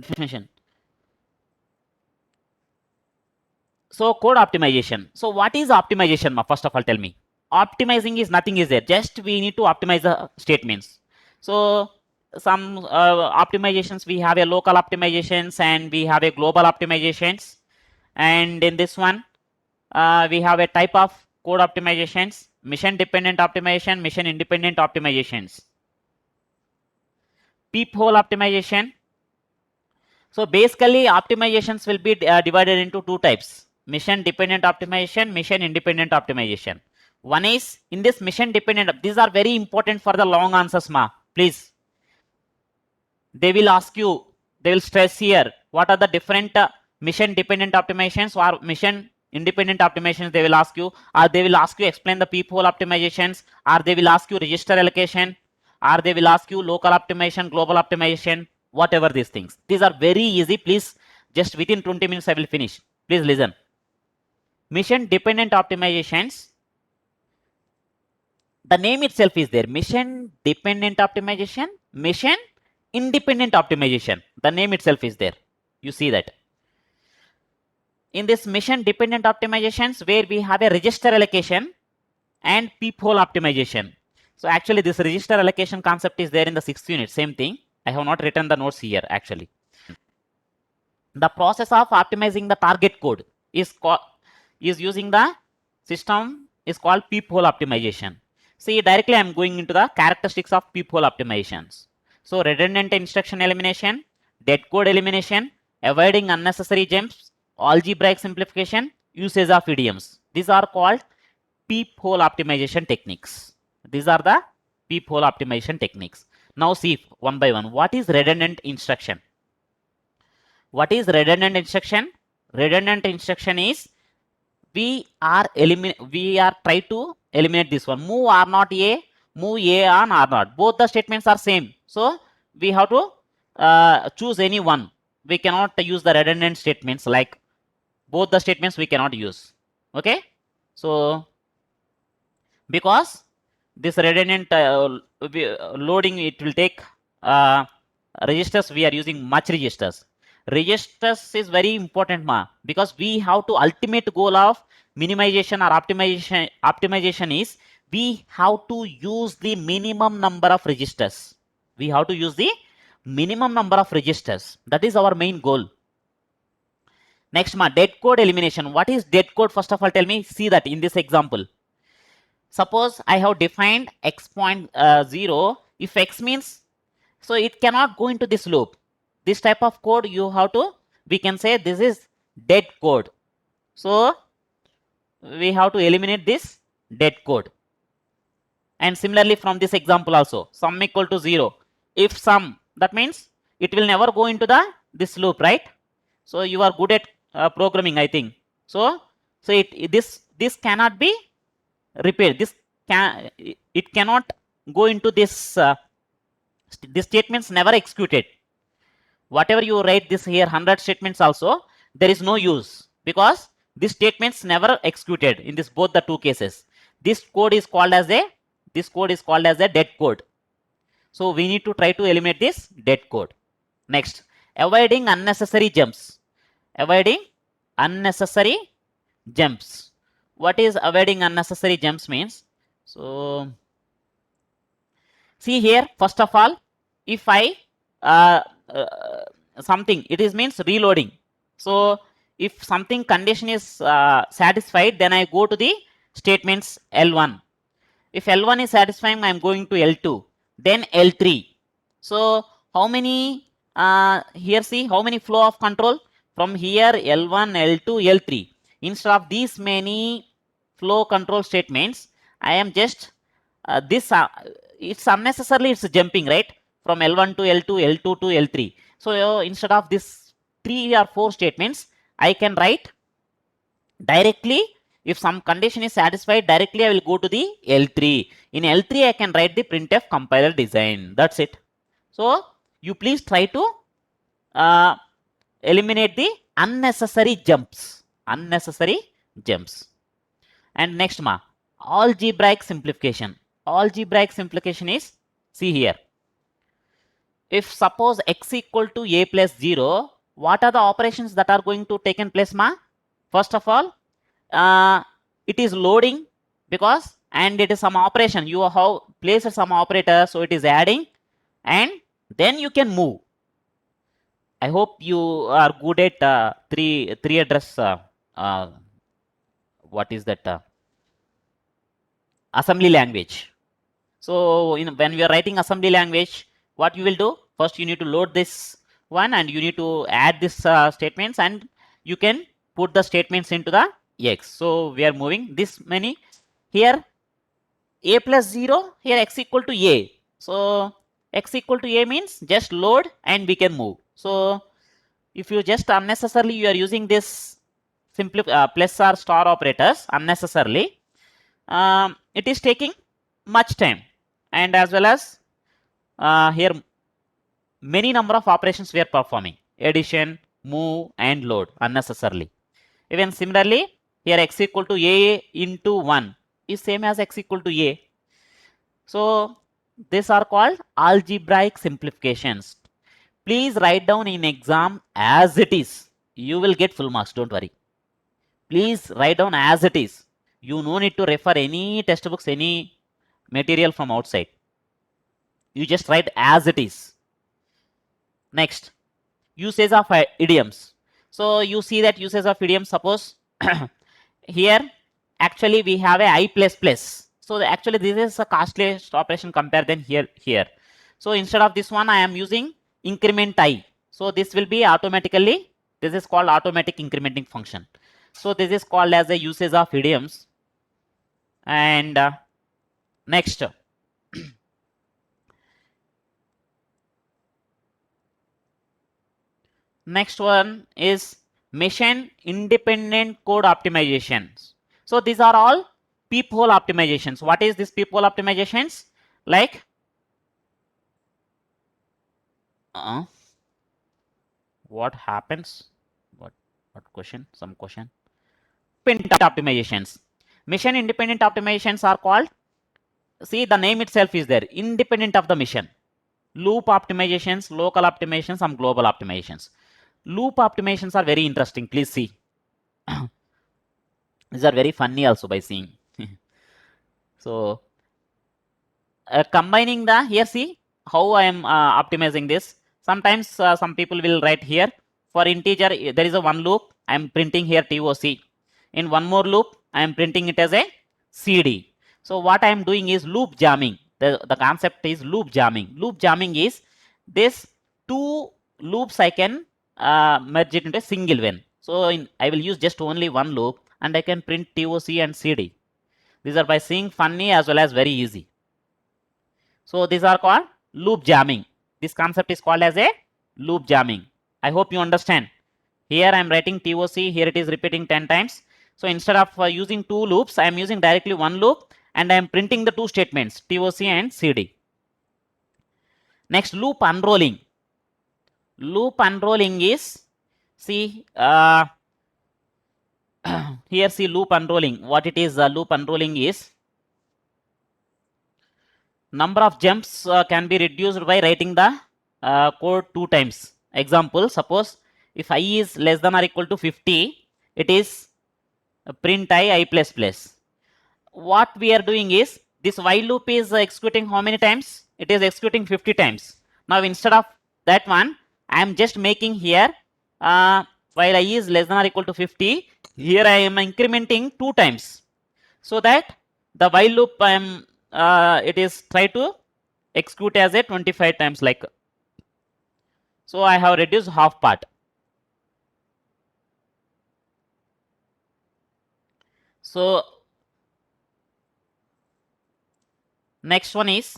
definition. So code optimization. So what is optimization? First of all, tell me. Optimizing is nothing is there. Just we need to optimize the statements. So some optimizations, we have a local optimizations and we have a global optimizations. And in this one, we have a type of code optimizations, mission dependent optimization, mission independent optimizations. Peephole optimization. So basically optimizations will be divided into two types: mission dependent optimization, mission independent optimization. One is in this mission dependent, these are very important for the long answers, please. They will ask you, they will stress here what are the different mission dependent optimizations or mission independent optimizations. They will ask you, or they will ask you explain the peephole optimizations, or they will ask you register allocation, or they will ask you local optimization, global optimization, whatever these things. These are very easy. Please, just within 20 minutes I will finish. Please listen. Mission dependent optimizations, the name itself is there. Mission dependent optimization, mission independent optimization. The name itself is there. You see that. In this mission dependent optimizations, where we have a register allocation and peephole optimization. So actually this register allocation concept is there in the 6th unit. Same thing. I have not written the notes here actually. The process of optimizing the target code is using the system is called peephole optimization. See, directly I am going into the characteristics of peephole optimizations. So redundant instruction elimination, dead code elimination, avoiding unnecessary jumps, algebraic simplification, usage of idioms. These are called peephole optimization techniques. These are the peephole optimization techniques. Now see one by one. What is redundant instruction? What is redundant instruction? Redundant instruction is we are try to eliminate this one. Move R not A, move A on R not. Both the statements are same. So we have to choose any one. We cannot use the redundant statements, like both the statements we cannot use. Okay. So because this redundant loading, it will take registers. We are using much registers. Registers is very important, because we have to ultimate goal of minimization or optimization is we have to use the minimum number of registers. We have to use the minimum number of registers. That is our main goal. Next, dead code elimination. What is dead code? First of all, tell me. See that in this example. Suppose I have defined x.0. If x means, so it cannot go into this loop. This type of code you have to, we can say this is dead code. So we have to eliminate this dead code. And similarly from this example also, sum equal to 0. If sum, that means it will never go into this loop, right? So you are good at programming, I think. So this cannot be repeated. It cannot go into this. This statements never executed. Whatever you write this here 100 statements also, there is no use, because these statements never executed in this both the two cases. This code is called as a dead code. So we need to try to eliminate this dead code. Next, avoiding unnecessary jumps. Avoiding unnecessary jumps. What is avoiding unnecessary jumps means? So see here, first of all, if I something, it is means reloading. So if something condition is satisfied, then I go to the statements L1. If L1 is satisfying, I am going to L2, then L3. So how many here, see how many flow of control from here, L1, L2, L3. Instead of these many flow control statements, I am just it's unnecessarily it's jumping, right, from L1 to L2, L2 to L3. So instead of this 3 or 4 statements, I can write directly. If some condition is satisfied, directly I will go to the L3. In L3 I can write the printf compiler design. That's it. So you please try to eliminate the unnecessary jumps. And next, algebraic simplification. Algebraic simplification is, see here, if suppose x equal to a plus 0, what are the operations that are going to take in place, ma? First of all, it is loading, because and it is some operation, you have placed some operator, so it is adding, and then you can move. I hope you are good at three address what is that assembly language. So when we are writing assembly language, what you will do, first you need to load this one and you need to add this statements, and you can put the statements into the x. So we are moving this many here, a plus 0, here x equal to a. So x equal to a means just load and we can move. So if you just unnecessarily you are using this plus or star operators unnecessarily, it is taking much time, and as well as here many number of operations we are performing, addition, move and load unnecessarily. Even similarly, here x equal to a into 1 is same as x equal to a. So these are called algebraic simplifications. Please write down in exam as it is. You will get full marks, don't worry. Please write down as it is. You no need to refer any textbooks, any material from outside. You just write as it is. Next, usage of idioms. So you see that usage of idioms, suppose here actually we have a I plus plus. So actually this is a costliest operation compared than here. So instead of this one I am using increment I. So this will be automatically, this is called automatic incrementing function. So this is called as a usage of idioms. And next, next one is machine independent code optimizations. So these are all peephole optimizations. What is this peephole optimizations? Like what happens? What question? Some question. Independent optimizations. Mission independent optimizations are called, see the name itself is there, independent of the mission. Loop optimizations, local optimizations, some global optimizations. Loop optimizations are very interesting. Please see. These are very funny also by seeing. So combining the, here see how I am optimizing this. Sometimes some people will write here for integer there is a one loop, I am printing here TOC. In one more loop I am printing it as a CD. So what I am doing is loop jamming. The concept is loop jamming. Loop jamming is this two loops I can merge it into a single one. So I will use just only one loop and I can print TOC and CD. These are by seeing funny as well as very easy. So these are called loop jamming. This concept is called as a loop jamming. I hope you understand. Here I am writing TOC, here it is repeating 10 times. So instead of using two loops, I am using directly one loop and I am printing the two statements TOC and CD. Next, loop unrolling. Loop unrolling is, see here see loop unrolling. What it is, loop unrolling is number of jumps can be reduced by writing the code two times. Example, suppose if I is less than or equal to 50, it is print I plus plus. What we are doing is, this while loop is executing how many times? It is executing 50 times. Now instead of that one, I am just making here while I is less than or equal to 50, here I am incrementing two times, so that the while loop I am it is try to execute as a 25 times like. So I have reduced half part. So next one is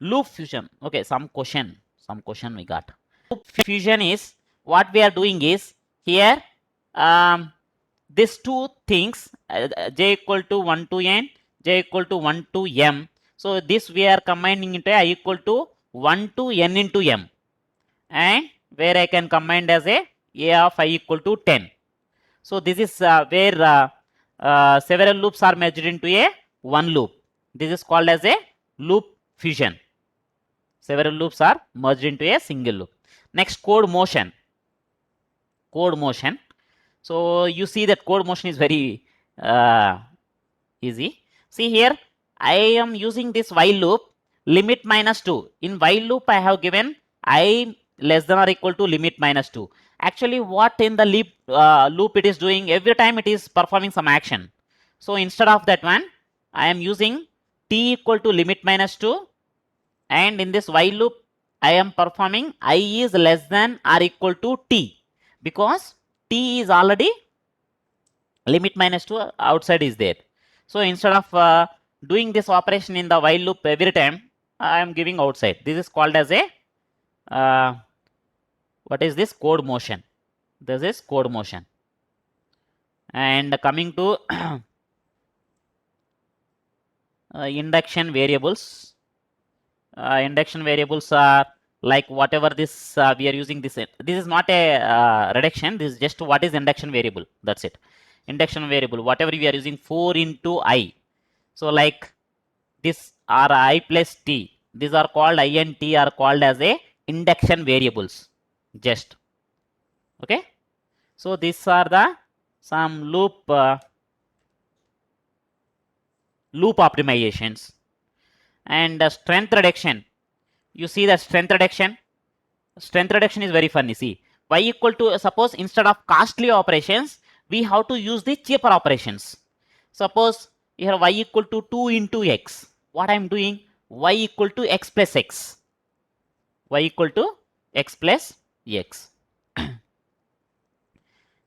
loop fusion. Okay, some question we got. Loop fusion is, what we are doing is here these two things j equal to 1 to n, j equal to 1 to m. So this we are combining into I equal to 1 to n into m, and where I can combine as a of I equal to 10. So this is where several loops are merged into a one loop. This is called as a loop fusion. Several loops are merged into a single loop. Next, code motion. Code motion. So you see that code motion is very easy. See here, I am using this while loop limit minus 2. In while loop, I have given I less than or equal to limit minus 2. Actually, what in the loop it is doing, every time it is performing some action. So instead of that one, I am using t equal to limit minus 2, and in this while loop, I am performing I is less than or equal to t, because t is already limit minus 2 outside is there. So instead of doing this operation in the while loop every time, I am giving outside. This is called as a what is this? Code motion. This is code motion. And coming to induction variables. Induction variables are like whatever this we are using this. This is not a reduction. This is just what is induction variable. That's it. Induction variable. Whatever we are using 4 into I. So like this are I plus t. These are called I and t are called as a induction variables. Just okay. So these are the some loop optimizations. And strength reduction. You see the strength reduction. Strength reduction is very funny. See, y equal to, suppose instead of costly operations, we have to use the cheaper operations. Suppose here y equal to 2 into x. What I am doing? Y equal to x plus x. Y equal to x plus x.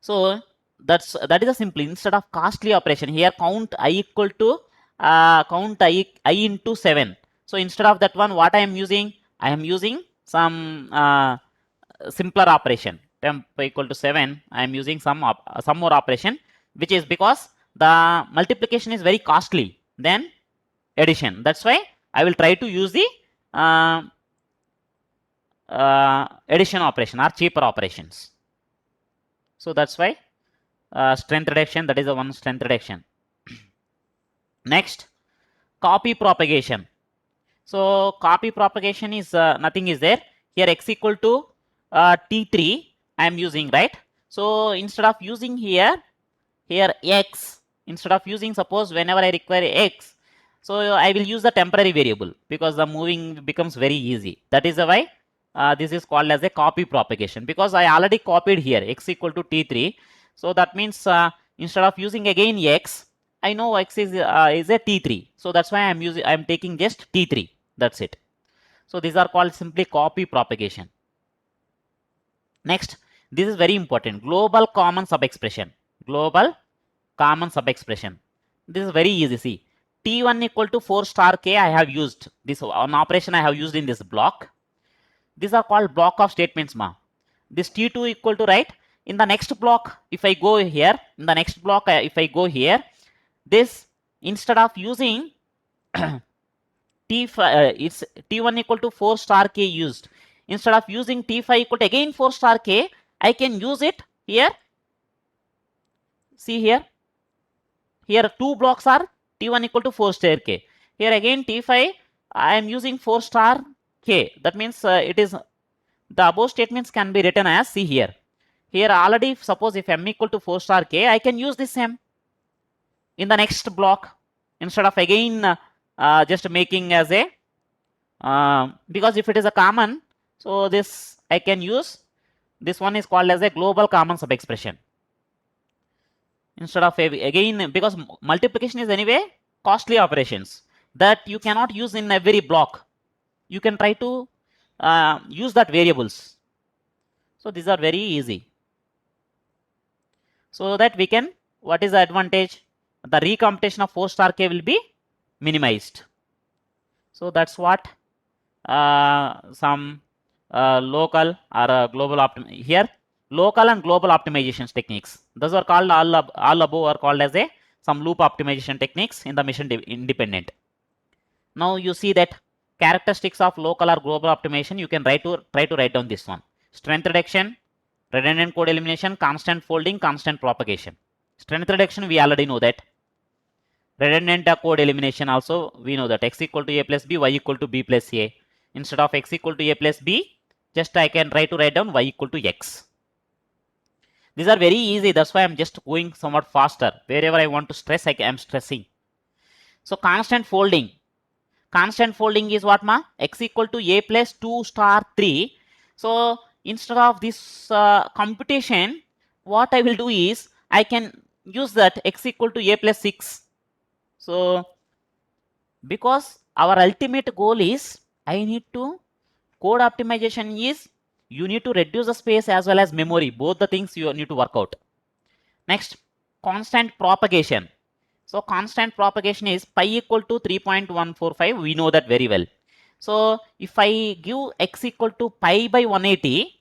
So that is a simple, instead of costly operation, here count I equal to count I into 7. So instead of that one, what I am using? I am using some simpler operation. Temp equal to 7. I am using some more operation, which is because the multiplication is very costly than addition. That's why I will try to use the addition operation or cheaper operations. So that's why strength reduction, that is the one strength reduction. Next, copy propagation. So copy propagation is nothing is there. Here x equal to t3 I am using, right? So instead of using here x, instead of using, suppose whenever I require x, so I will use the temporary variable, because the moving becomes very easy. That is why this is called as a copy propagation, because I already copied here x equal to t3. So that means instead of using again x, I know x is a t3. So that's why I am taking just t3. That's it. So these are called simply copy propagation. Next, this is very important. Global common subexpression. Global common subexpression. This is very easy. See, t1 equal to 4 star k. I have used this one operation. I have used in this block. These are called block of statements, ma. This t2 equal to, right? In the next block, if I go here, in the next block, if I go here, this instead of using t5, it's t1 equal to 4 star k used. Instead of using t5 equal to again 4 star k, I can use it here. See here. Here two blocks are t1 equal to 4 star k. Here again t5, I am using 4 star k. That means it is the above statements can be written as, see here. Here already, suppose if m equal to 4 star k, I can use this m in the next block instead of again just making as a because if it is a common, so this I can use. This one is called as a global common subexpression. Instead of again, because multiplication is anyway costly operations that you cannot use in every block. You can try to use that variables. So these are very easy. So that we can, what is the advantage? The recomputation of 4 star k will be minimized. So that's what some local or global here local and global optimizations techniques. Those are called all above are called as a some loop optimization techniques in the mission independent. Now you see that characteristics of local or global optimization, you can try to write down this one. Strength reduction, redundant code elimination, constant folding, constant propagation. Strength reduction we already know that. Redundant code elimination also we know that x equal to a plus b, y equal to b plus a. Instead of x equal to a plus b, just I can try to write down y equal to x. These are very easy. That's why I'm just going somewhat faster. Wherever I want to stress, I am stressing. So constant folding. Constant folding is what, ma? X equal to a plus 2 star 3. So instead of this computation, what I will do is I can use that x equal to a plus 6. So because our ultimate goal is I need to code optimization is you need to reduce the space as well as memory. Both the things you need to work out. Next, constant propagation. So constant propagation is pi equal to 3.145. We know that very well. So if I give x equal to pi by 180,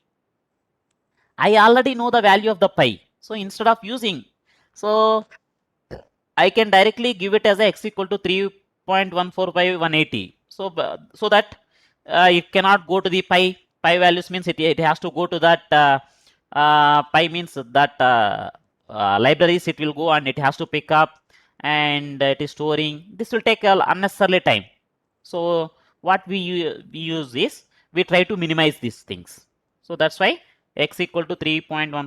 I already know the value of the pi. So instead of using, so I can directly give it as a x equal to 3.145 180. So so that it cannot go to the pi. Pi values means it has to go to that pi means that libraries it will go and it has to pick up and it is storing. This will take unnecessarily time. So what we use is we try to minimize these things. So that's why x equal to 3.14